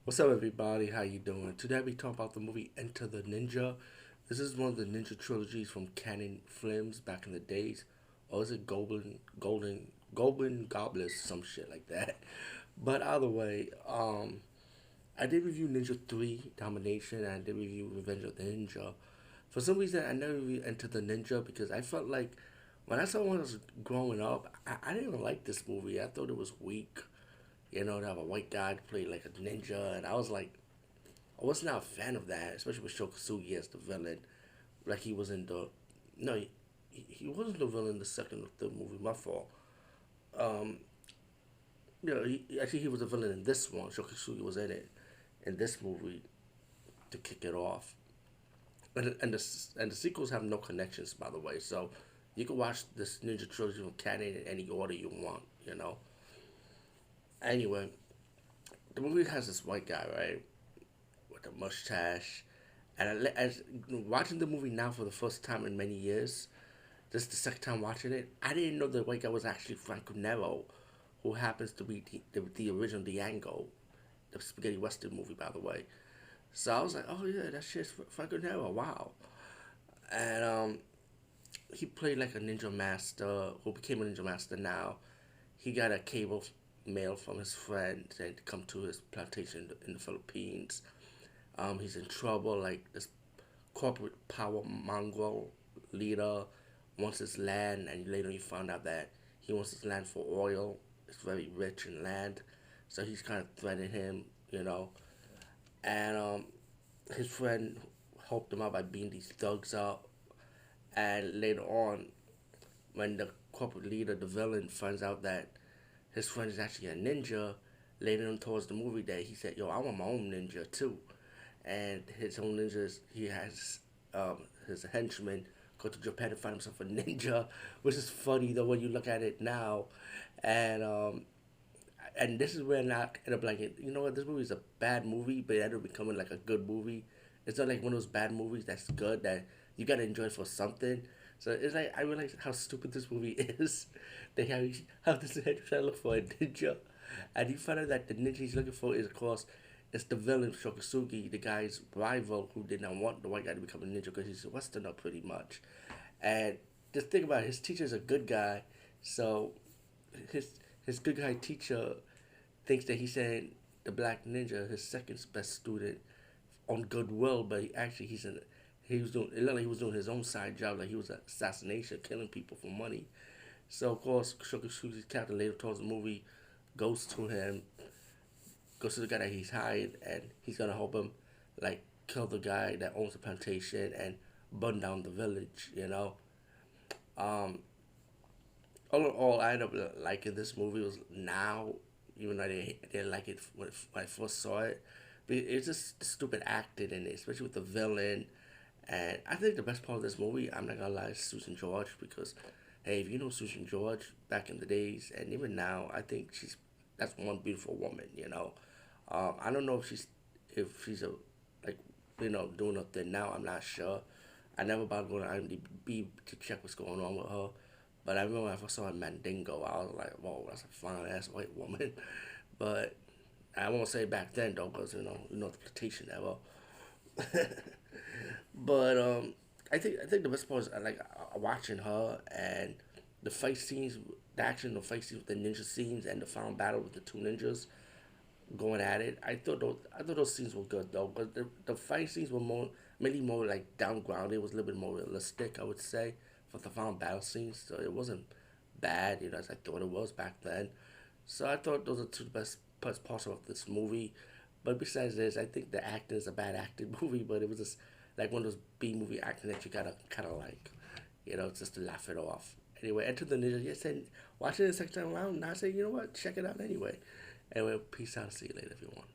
What's up, everybody? How you doing? Today we talk about the movie Enter the Ninja. This is one of the ninja trilogies from Canon Films back in the days. Or is it Golden Goblins, some shit like that. But either way, I did review Ninja 3 Domination and I did review Revenge of the Ninja. For some reason, I never really entered the Ninja because I felt like when I saw when I was growing up, I didn't even like this movie. I thought it was weak. To have a white guy to play like a ninja, and I was like, I was not a fan of that, especially with Shokasugi as the villain. Like he was in the, no, he wasn't the villain in the second or third movie. My fault. Um, actually he was the villain in this one. Shokasugi was in it in this movie to kick it off, and the sequels have no connections, by the way. So you can watch this Ninja trilogy from canon in any order you want. Anyway, the movie has this white guy, right, with a mustache. And as watching the movie now for the first time in many years, this is the second time watching it. I didn't know the white guy was actually Franco Nero, who happens to be the original Django, the spaghetti western movie, by the way. So I was like, oh yeah, that shit's Franco Nero. Wow. And he played like a ninja master who became a ninja master now. He got a cable mail from his friend saying to come to his plantation in the Philippines. He's in trouble. Like this corporate power mongrel leader wants his land, and later you find out that he wants his land for oil. It's very rich in land, so he's kind of threatening him. And his friend helped him out by beating these thugs up. And later on, when the corporate leader, the villain, finds out that his friend is actually a ninja, later on towards the movie that he said, "Yo, I want my own ninja too." And his own ninjas, he has his henchmen go to Japan to find himself a ninja, which is funny though when you look at it now. And this is where I end up like, you know what, this movie is a bad movie, but it ended up becoming like a good movie. It's not like one of those bad movies that's good that you gotta enjoy for something. So it's like I realize how stupid this movie is. They have this head trying to look for a ninja, and you find out that the ninja he's looking for is, of course, it's the villain Shokasugi, the guy's rival who did not want the white guy to become a ninja because he's a Westerner pretty much. And just think about it, his teacher's a good guy, so his his good guy teacher thinks that he's saying the black ninja, his second best student, on goodwill, but he was doing it looked like he was doing his own side job, like he was an assassination, killing people for money. So of course, Shokasugi's character later towards the movie goes to him, goes to the guy that he's hired, and he's gonna help him, like kill the guy that owns the plantation and burn down the village. Um, all in all, I ended up liking this movie. Was now, even though I didn't like it when I first saw it, but it's just stupid acting in it, especially with the villain. And I think the best part of this movie, I'm not gonna lie, is Susan George because, hey, if you know Susan George back in the days and even now, I think that's one beautiful woman. I don't know if she's a like doing a thing now. I'm not sure. I never bothered going to IMDb to check what's going on with her. But I remember when I first saw her in Mandingo, I was like, whoa, that's a fine ass white woman. But I won't say back then though, because the plantation era. But I think the best part is like watching her and the fight scenes, the fight scenes with the ninja scenes, and the final battle with the two ninjas going at it. I thought those scenes were good though, but the fight scenes were mainly more like down grounded. It was a little bit more realistic, I would say, for the final battle scenes. So it wasn't bad, as I thought it was back then. So I thought those are two best parts of this movie. But besides this, I think the acting is a bad acted movie, but it was just like one of those B movie acting that you gotta kind of like, just to laugh it off. Anyway, Enter the Ninja. Yes, and watch it the second time around. Now I say, you know what, check it out anyway. Anyway, peace out. See you later, everyone.